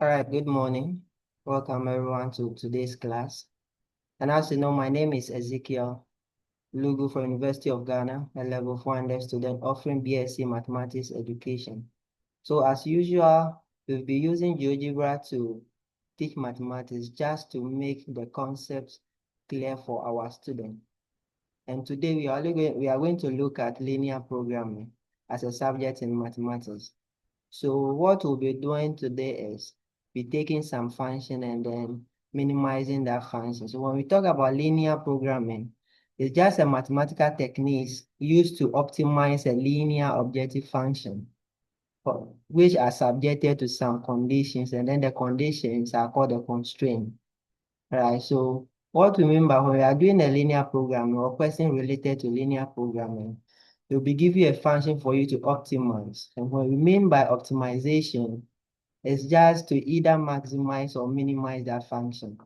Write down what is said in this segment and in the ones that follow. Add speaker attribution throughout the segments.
Speaker 1: All right, good morning. Welcome everyone to today's class. And as you know, my name is Ezekiel Lugu from University of Ghana, a level 400 student offering BSc Mathematics education. So as usual, we'll be using GeoGebra to teach mathematics just to make the concepts clear for our students. And today we are going to look at linear programming as a subject in mathematics. So what we'll be doing today is be taking some function and then minimizing that function. So when we talk about linear programming, it's just a mathematical techniques used to optimize a linear objective function, which are subjected to some conditions, and then the conditions are called a constraint. Right, so what we mean by when we are doing a linear programming or question related to linear programming, it will be give you a function for you to optimize. And what we mean by optimization is just to either maximize or minimize that function.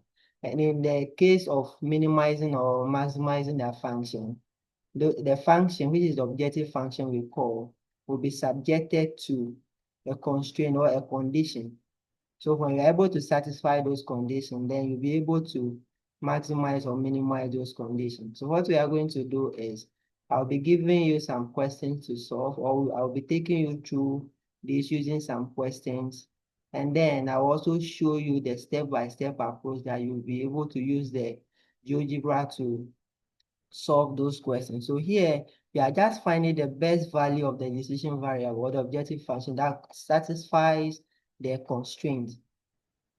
Speaker 1: And in the case of minimizing or maximizing that function, the function, which is the objective function we call, will be subjected to a constraint or a condition. So when you're able to satisfy those conditions, then you'll be able to maximize or minimize those conditions. So what we are going to do is I'll be giving you some questions to solve, or I'll be taking you through this using some questions. And then I'll also show you the step-by-step approach that you'll be able to use the GeoGebra to solve those questions. So here, we are just finding the best value of the decision variable or the objective function that satisfies the constraint.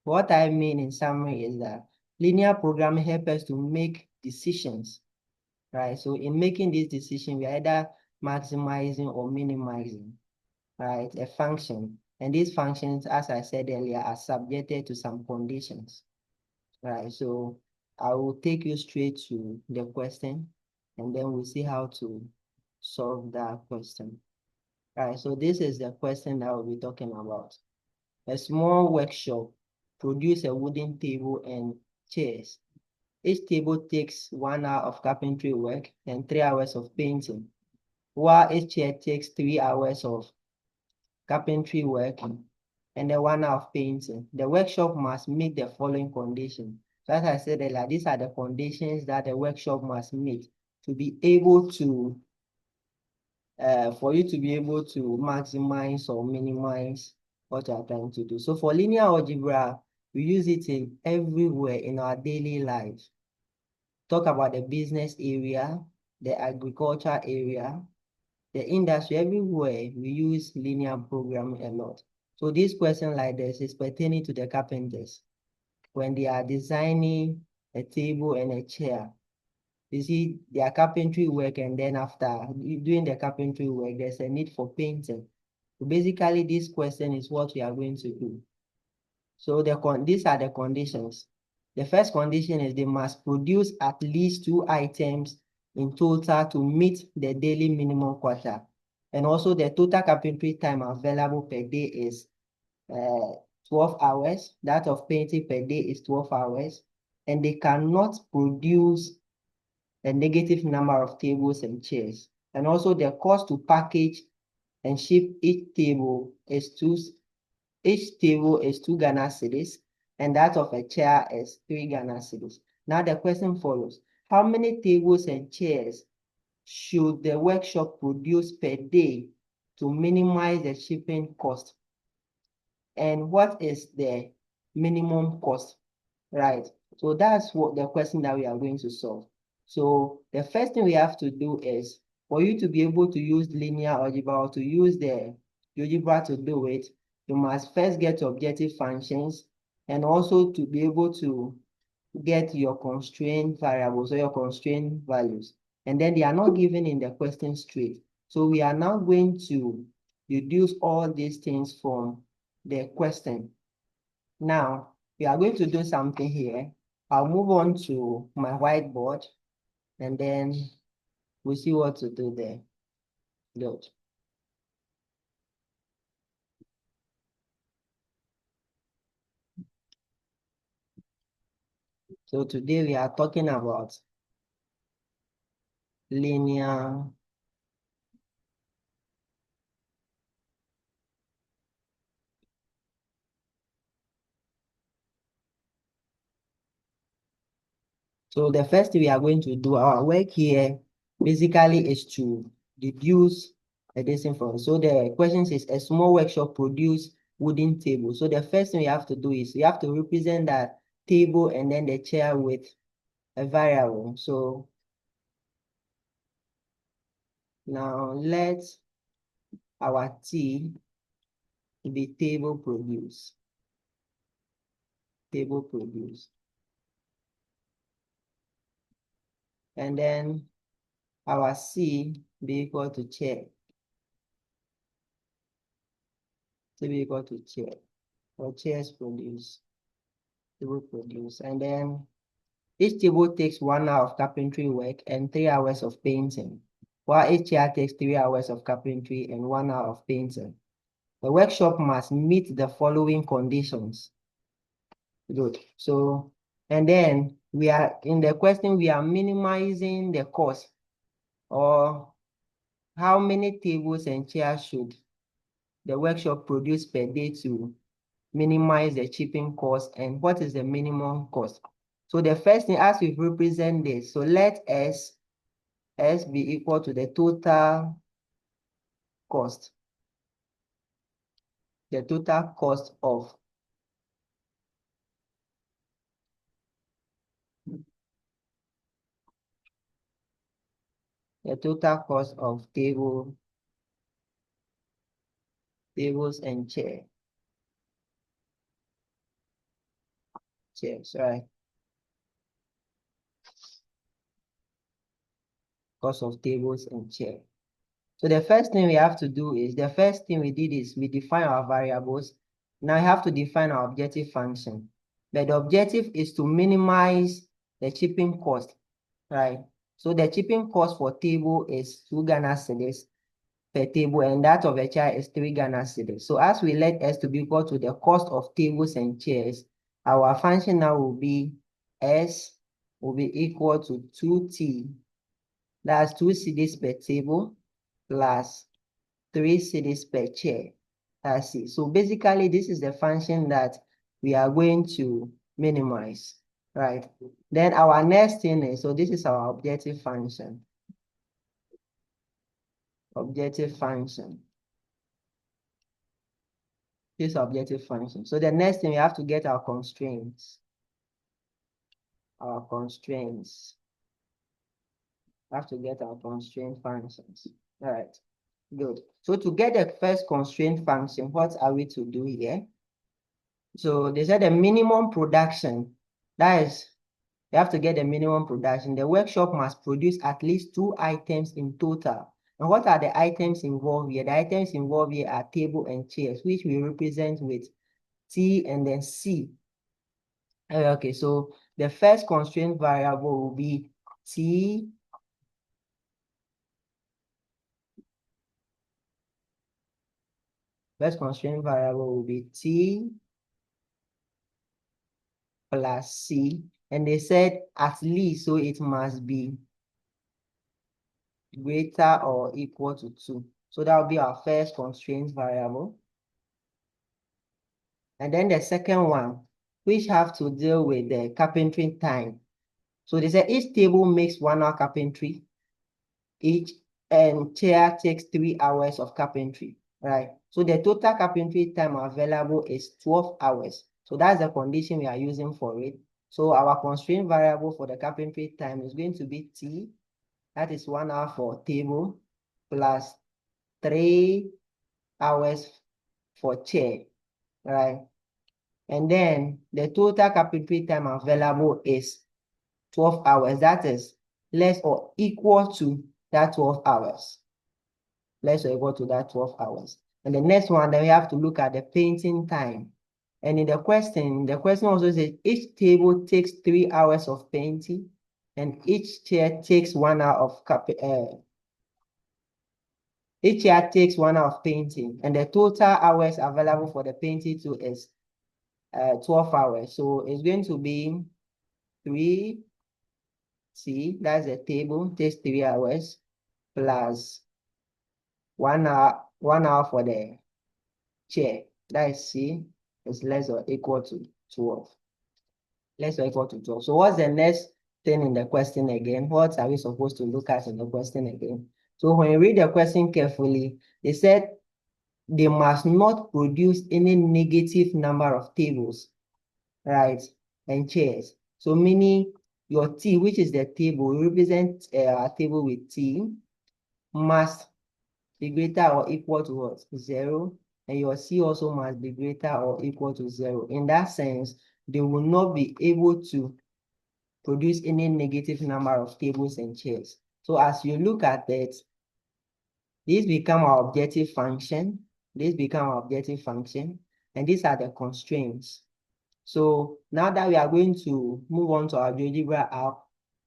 Speaker 1: What I mean in summary is that linear programming helps us to make decisions, right? So in making this decision, we are either maximizing or minimizing, right, a function. And these functions, as I said earlier, are subjected to some conditions, right? So I will take you straight to the question, and then we'll see how to solve that question. Right, so this is the question that we'll be talking about. A small workshop produce a wooden table and chairs. Each table takes 1 hour of carpentry work and 3 hours of painting, while each chair takes 3 hours of carpentry work and then 1 hour of painting. The workshop must meet the following conditions. So as I said earlier, these are the conditions that the workshop must meet to be able to, for you to be able to maximize or minimize what you are trying to do. So for linear algebra, we use it in everywhere in our daily lives. Talk about the business area, the agriculture area, the industry, everywhere we use linear programming a lot. So this question like this is pertaining to the carpenters. When they are designing a table and a chair, you see their carpentry work, and then after doing the carpentry work, there's a need for painting. So basically, this question is what we are going to do. So these are the conditions. The first condition is they must produce at least 2 items in total to meet the daily minimum quota. And also the total carpentry time available per day is 12 hours. That of painting per day is 12 hours. And they cannot produce a negative number of tables and chairs. And also the cost to package and ship each table is 2 Ghana cedis, and that of a chair is 3 Ghana cedis. Now the question follows: how many tables and chairs should the workshop produce per day to minimize the shipping cost? And what is the minimum cost? Right. So that's what the question that we are going to solve. So the first thing we have to do is for you to be able to use linear algebra or to use the algebra to do it, you must first get objective functions and also to be able to get your constraint variables or your constraint values. And then they are not given in the question straight. So we are now going to deduce all these things from the question. Now, we are going to do something here. I'll move on to my whiteboard, and then we'll see what to do there. Good. So today we are talking about linear So the first thing we are going to do, our work here basically is to deduce a distance from. So the question says a small workshop produce wooden table. So the first thing we have to do is we have to represent that table and then the chair with a variable. So now let our T be table produce. Table produce. And then our C be equal to chair. C be equal to chair. Or chairs produce. Table produce. And then each table takes 1 hour of carpentry work and 3 hours of painting, while each chair takes 3 hours of carpentry and 1 hour of painting. The workshop must meet the following conditions. Good. So, and then we are in the question, we are minimizing the cost, or how many tables and chairs should the workshop produce per day to minimize the shipping cost, and what is the minimum cost? So the first thing, as we represent this, so let S be equal to the total cost. The total cost of tables and chairs, right? Cost of tables and chairs. So the first thing we have to do is, the first thing we did is we define our variables. Now we have to define our objective function. But the objective is to minimize the shipping cost, right? So the shipping cost for table is 2 Ghana cedis per table, and that of a chair is 3 Ghana cedis. So as we let S to be equal to the cost of tables and chairs, our function now will be S will be equal to 2T. That's 2 cedis per table plus 3 cedis per chair. That's it. So basically, this is the function that we are going to minimize, right? Then our next thing is, so this is our objective function. Objective function. This objective function. So the next thing, we have to get our constraints. Our constraints. We have to get our constraint functions. All right. Good. So to get the first constraint function, what are we to do here? So they said the minimum production, that is, you have to get the minimum production. The workshop must produce at least 2 items in total. And what are the items involved here? The items involved here are table and chairs, which we represent with T and then C. Okay, so the first constraint variable will be T. First constraint variable will be T plus C. And they said at least, so it must be greater or equal to 2. So that will be our first constraint variable. And then the second one, which have to deal with the carpentry time. So they say each table makes 1 hour carpentry, each chair takes 3 hours of carpentry, right? So the total carpentry time available is 12 hours. So that's the condition we are using for it. So our constraint variable for the carpentry time is going to be T, that is 1 hour for table, plus 3 hours for chair, right? And then the total carpentry time available is 12 hours. That is less or equal to that 12 hours. Less or equal to that 12 hours. And the next one, then we have to look at the painting time. And in the question also says each table takes 3 hours of painting and each chair takes 1 hour of each chair takes 1 hour of painting, and the total hours available for the painting too is 12 hours. So it's going to be 3T, that's the table, takes 3 hours, plus 1 hour for the chair, that is C, is less or equal to 12. Less or equal to 12. So what's the next thing in the question again. What are we supposed to look at in the question again? So when you read the question carefully, they said they must not produce any negative number of tables, right, and chairs. So meaning your T, which is the table, we represent a table with T, must be greater or equal to what? 0. And your C also must be greater or equal to 0. In that sense, they will not be able to produce any negative number of tables and chairs. So as you look at it, these become our objective function. These become our objective function. And these are the constraints. So now that we are going to move on to our GeoGebra app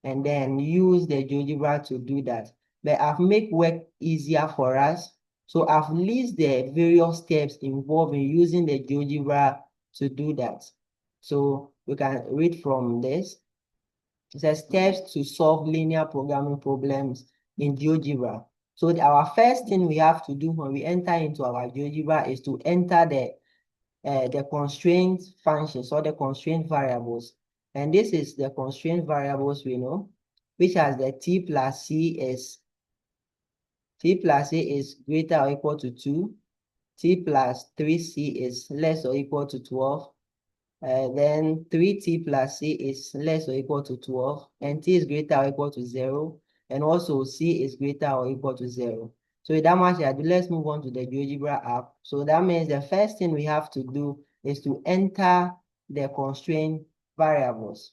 Speaker 1: and then use the GeoGebra to do that. But I've made work easier for us. So I've listed the various steps involved in using the GeoGebra to do that. So we can read from this. It says steps to solve linear programming problems in GeoGebra. So our first thing we have to do when we enter into our GeoGebra is to enter the constraint functions or the constraint variables. And this is the constraint variables we know, which has the T plus C is greater or equal to 2, T plus 3C is less or equal to 12, then 3T plus C is less or equal to 12, and T is greater or equal to 0, and also C is greater or equal to 0. So with that much ado, let's move on to the GeoGebra app. So that means the first thing we have to do is to enter the constraint variables.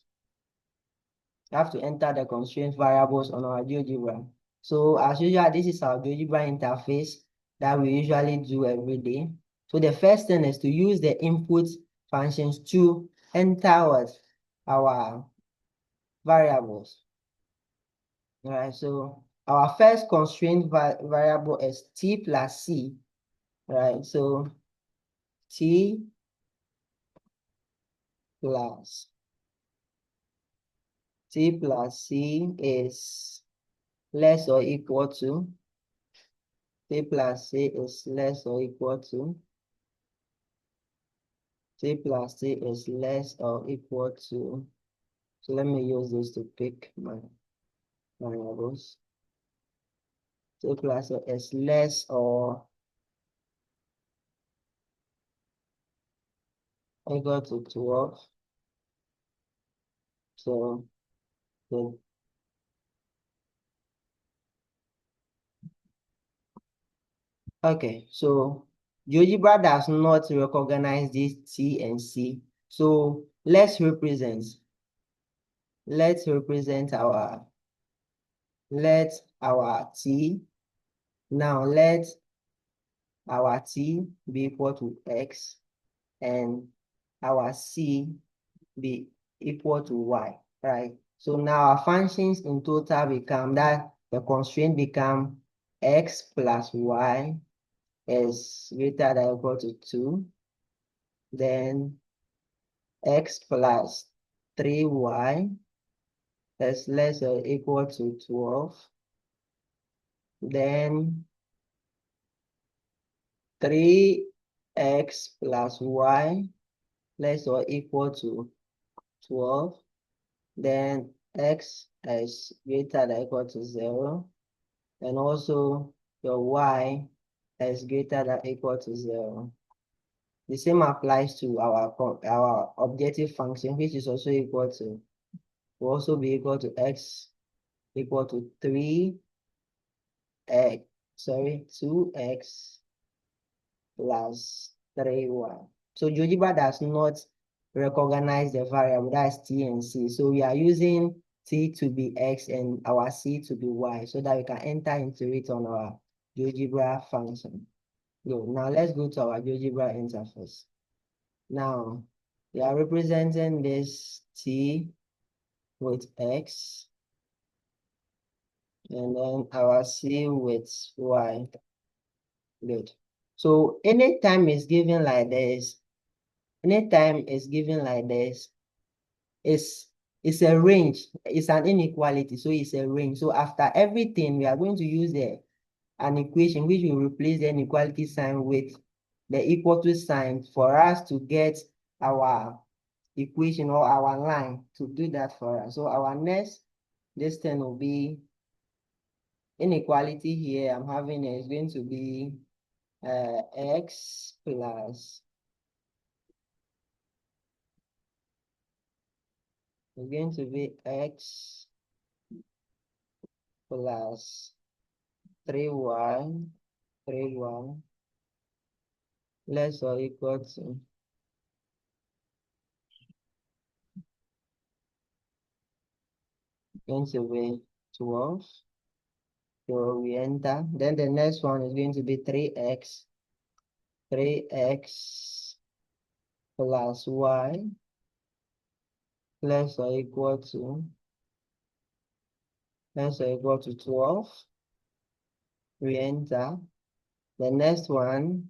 Speaker 1: You have to enter the constraint variables on our GeoGebra. So as usual, this is our GeoGebra interface that we usually do every day. So the first thing is to use the input functions to enter our variables. All right, so our first constraint variable is T plus C. Right, so T plus C is less or equal to T plus C is less or equal to T plus C is less or equal to, so let me use this to pick my variables. T plus C is less or equal to 12. So, okay, so GeoGebra does not recognize this T and C. So let's represent our T. Now let our T be equal to X and our C be equal to Y, right? So now our functions in total become that the constraint become X plus Y is greater than or equal to 2. Then X plus 3Y is less or equal to 12. Then 3x plus y less or equal to 12. Then x is greater than or equal to 0. And also your y is greater than or equal to 0. The same applies to our objective function, which is also equal to, will also be equal to x equal to 2x plus 3y. So GeoGebra does not recognize the variable, that's T and C. So we are using T to be X and our C to be Y so that we can enter into it on our GeoGebra function. Good. Now let's go to our GeoGebra interface. Now we are representing this T with X and then our C with Y. Good. So anytime it's given like this, it's a range, it's an inequality, so it's a range. So after everything, we are going to use an equation which will replace the inequality sign with the equal to sign for us to get our equation or our line to do that for us. So our next, this thing will be inequality here. I'm having is going to be x plus, it's going to be x plus 3y, 3y less or equal to going to be 12. So we enter. Then the next one is going to be 3x, 3x plus y less or equal to less or equal to 12. We enter. The next one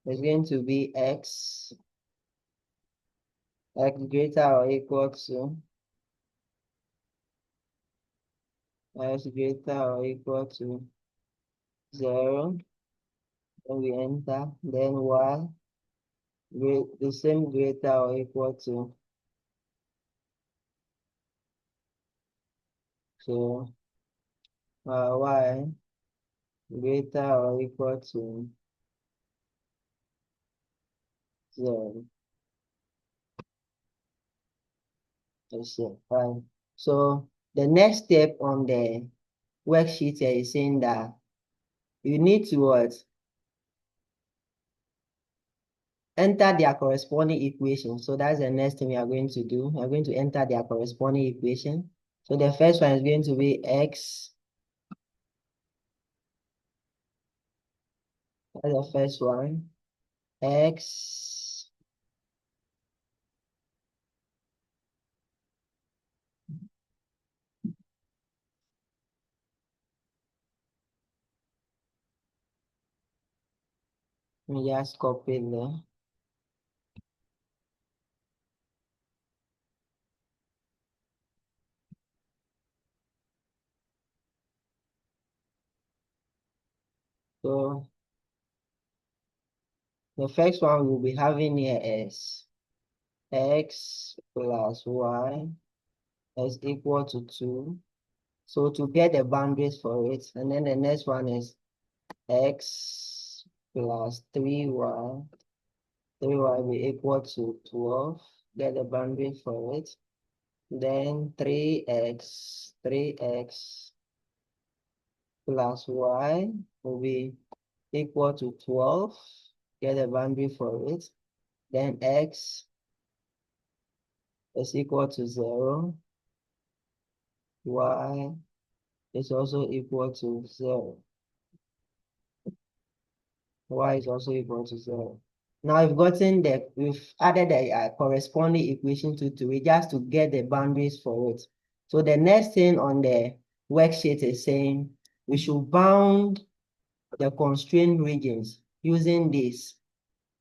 Speaker 1: is going to be x greater or equal to x greater or equal to 0. Then we enter. Then y the same greater or equal to, so y greater or equal to 0. Let's see, fine. So the next step on the worksheet here is saying that you need to what? Enter their corresponding equation. So that's the next thing we are going to do. We are going to enter their corresponding equation. So the first one is going to be x. That's the first one. X let me just copy it there. So the first one we'll be having here is x plus y is equal to 2. So to get the boundaries for it, and then the next one is x plus 3y, 3y will be equal to 12. Get the boundary for it. Then 3x plus y will be equal to 12. Get the boundary for it. Then x is equal to 0. Y is also equal to 0. Y is also equal to 0. Now we've added the corresponding equation to it just to get the boundaries for it. So the next thing on the worksheet is saying we should bound the constraint regions using this,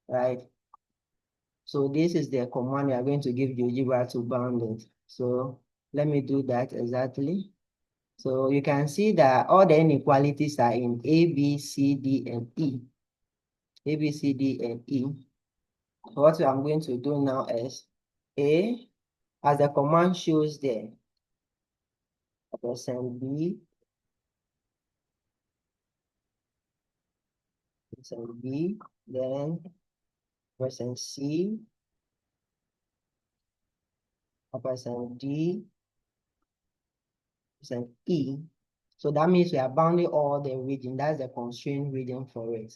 Speaker 1: right? So this is the command we are going to give GeoGebra to bound it. So let me do that exactly. So you can see that all the inequalities are in A, B, C, D, and E. A, B, C, D, and E. So what I'm going to do now is A, as the command shows there, percent B, percent B, then percent C, percent D, percent E. So that means we are bounding all the region. That's the constraint region for it.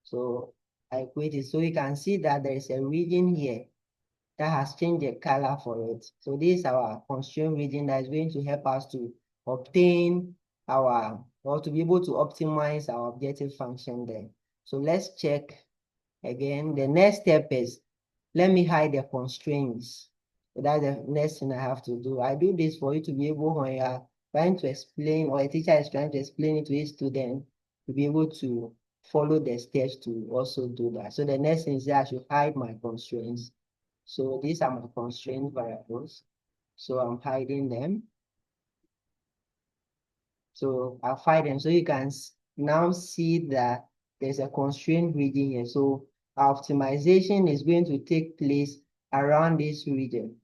Speaker 1: So I equate it. So you can see that there is a region here that has changed the color for it. So this is our constraint region that is going to help us to obtain our, or to be able to optimize our objective function there. So let's check again. The next step is, let me hide the constraints. So that's the next thing I have to do. I do this for you to be able, when you are trying to explain, or a teacher is trying to explain it to a student, to be able to follow the steps to also do that. So the next thing is that I should hide my constraints. So these are my constraint variables. So I'm hiding them. So I'll hide them. So you can now see that there's a constraint region here. So our optimization is going to take place around this region,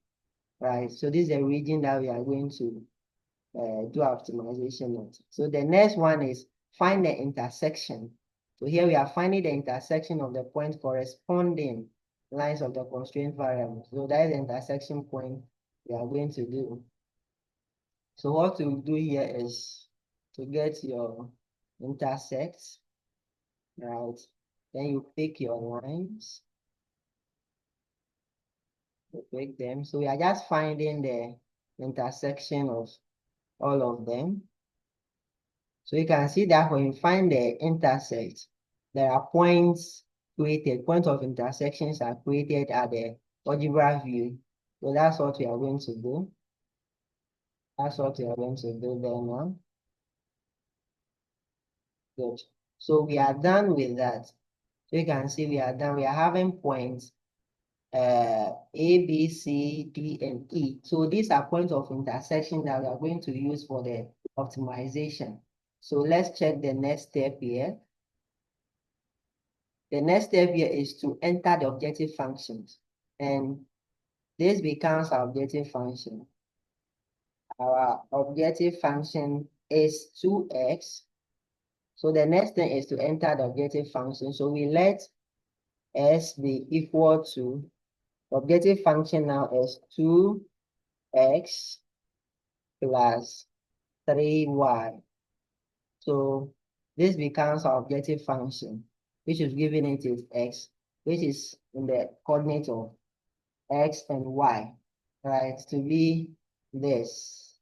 Speaker 1: right? So this is a region that we are going to do optimization on. So the next one is find the intersection. So here we are finding the intersection of the point corresponding lines of the constraint variable. So that is the intersection point we are going to do. So what to do here is to get your intersects, right? Then you pick your lines, you pick them. So we are just finding the intersection of all of them. So you can see that when you find the intersect, there are points created, points of intersections are created at the algebra view. So that's what we are going to do. That's what we are going to do there now. Good. So we are done with that. So you can see we are done. We are having points A, B, C, D, and E. So these are points of intersection that we are going to use for the optimization. So let's check the next step here. The next step here is to enter the objective functions. And this becomes our objective function. Our objective function is 2x. So the next thing is to enter the objective function. So we let s be equal to, the objective function now is 2x plus 3y. So this becomes our objective function, which is given it is x, which is in the coordinate of x and y, right, to be this.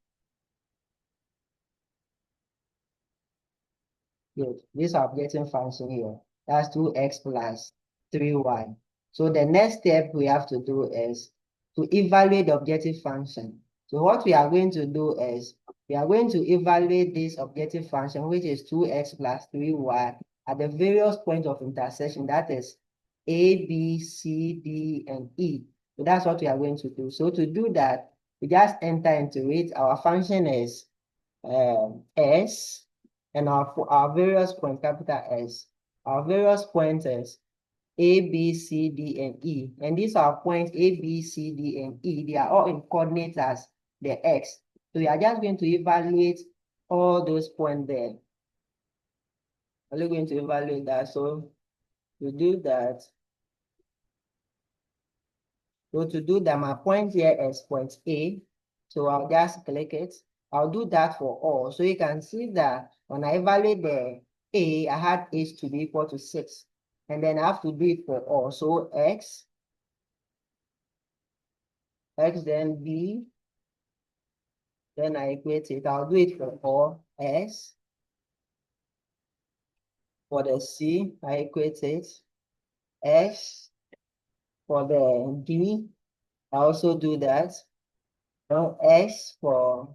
Speaker 1: Good. This objective function here, that's 2x plus 3y. So the next step we have to do is to evaluate the objective function. So what we are going to do is we are going to evaluate this objective function, which is 2x plus 3y, at the various points of intersection, that is A, B, C, D, and E. So that's what we are going to do. So to do that, we just enter into it. Our function is S, and our various points, capital S. Our various points is A, B, C, D, and E. And these are points A, B, C, D, and E. They are all in coordinates as the X. So we are just going to evaluate all those points there. We're going to evaluate that. So to do that, my point here is point A. So I'll just click it. I'll do that for all. So you can see that when I evaluate the A, I had H to be equal to 6. And then I have to do it for all. So X then B, then I equate it. I'll do it for all S. For the C, I equate it. S. For the D, I also do that. Now S for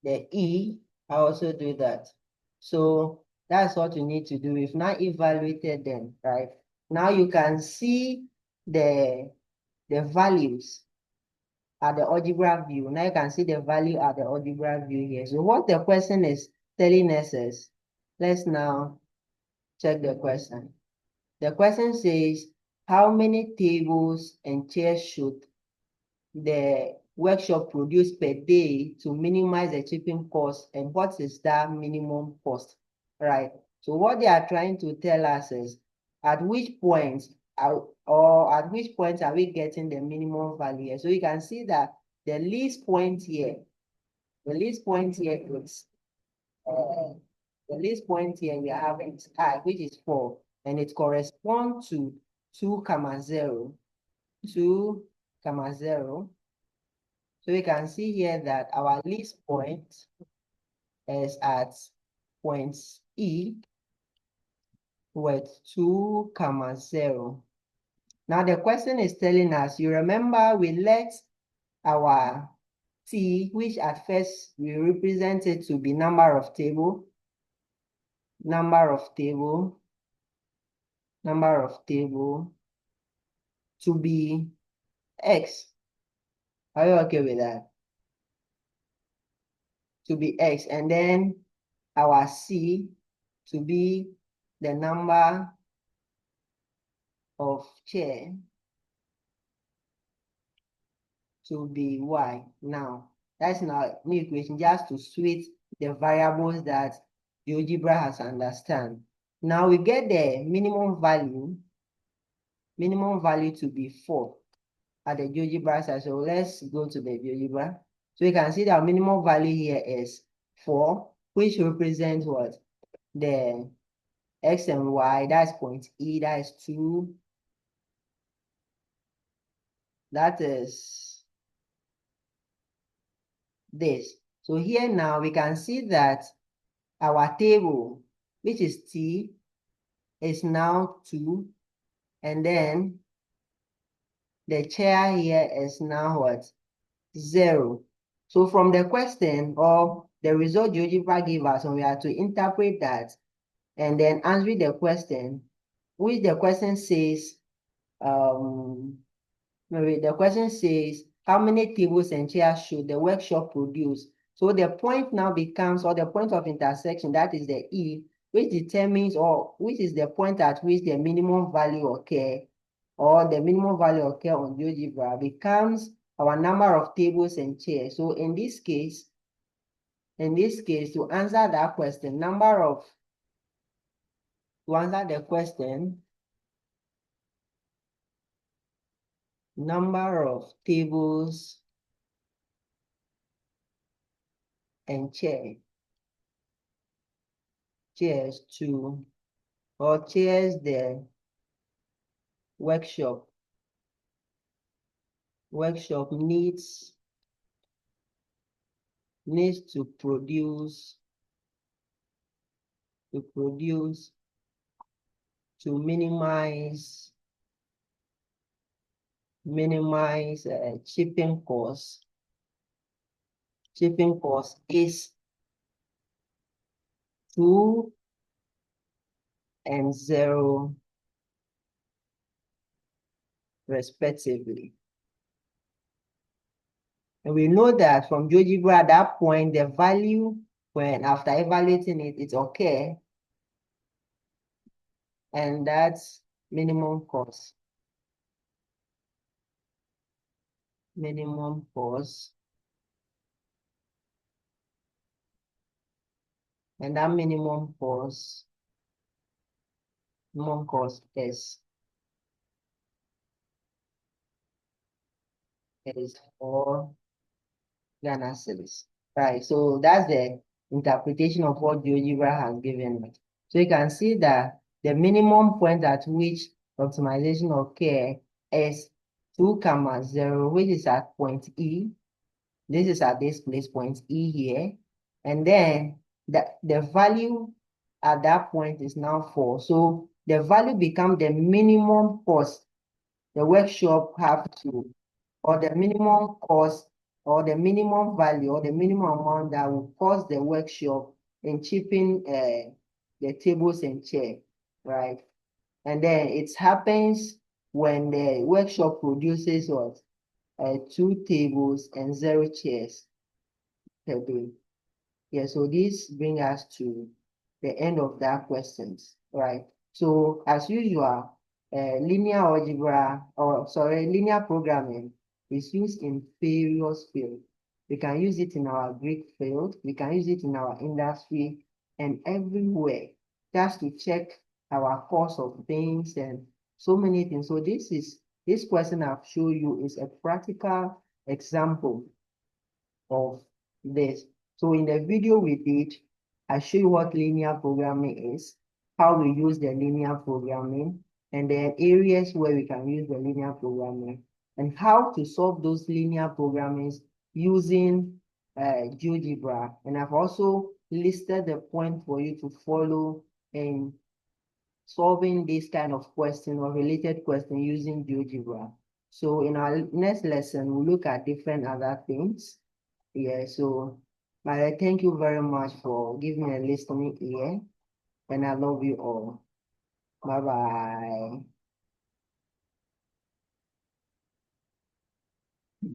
Speaker 1: the E, I also do that. So that's what you need to do. We've now evaluated them, right? Now you can see the values at the algebra view. Now you can see the value at the algebra view here. So what the question is telling us is, let's now check the question. The question says, how many tables and chairs should the workshop produce per day to minimize the shipping cost, and what is that minimum cost, right? So what they are trying to tell us is at which point at which point are we getting the minimum value here? So you can see that the least point here is the least point here we are having I, which is 4, and it corresponds to 2, 0, 2, 0. So we can see here that our least point is at point E with 2, 0. Now the question is telling us, you remember we let our T, which at first we represented to be number of table, to be X. Are you okay with that? To be X, and then our C to be the number of chair to be y. Now, that's in our new equation, just to switch the variables that GeoGebra has understand. Now we get the minimum value to be 4 at the GeoGebra side. So let's go to the GeoGebra. So you can see that minimum value here is 4, which represents what? The x and y, that's point E, that is 2. That is this. So here now we can see that our table, which is T, is now 2. And then the chair here is now what? 0. So from the question or the result GeoGebra gave us, we have to interpret that and then answer the question, which the question says, maybe the question says, how many tables and chairs should the workshop produce? So the point now becomes, or the point of intersection, that is the E, which determines, or which is the point at which the minimum value occur, or the minimum value occur on GeoGebra, becomes our number of tables and chairs. So in this case, to answer that question, number of tables and chairs to, or chairs the workshop needs to produce to minimize shipping costs. Shipping cost is 2 and 0 respectively. And we know that from GeoGebra at that point, the value, when after evaluating it, it's okay. And that's minimum cost. Minimum cost. And that minimum cost is 4 Ghana cedis. Right, so that's the interpretation of what GeoGebra has given us. So you can see that the minimum point at which optimization occurs is 2, 0, which is at point E. This is at this place, point E here. And then the value at that point is now 4. So the value becomes the minimum cost the workshop have to, or the minimum cost, or the minimum value, or the minimum amount that will cost the workshop in shipping the tables and chair, right? And then it happens when the workshop produces what? 2 tables and 0 chairs per day. Yeah, so this brings us to the end of that questions, right? So as usual, linear algebra, or sorry, linear programming is used in various fields. We can use it in our Greek field, we can use it in our industry, and everywhere, just to check our course of things and so many things. So this question I've shown you is a practical example of this. So in the video we did, I show you what linear programming is, how we use the linear programming, and then areas where we can use the linear programming, and how to solve those linear programmings using GeoGebra. And I've also listed the point for you to follow in solving this kind of question or related question using GeoGebra. So in our next lesson, we'll look at different other things. Yeah, so I thank you very much for giving me a listening ear, and I love you all. Bye bye.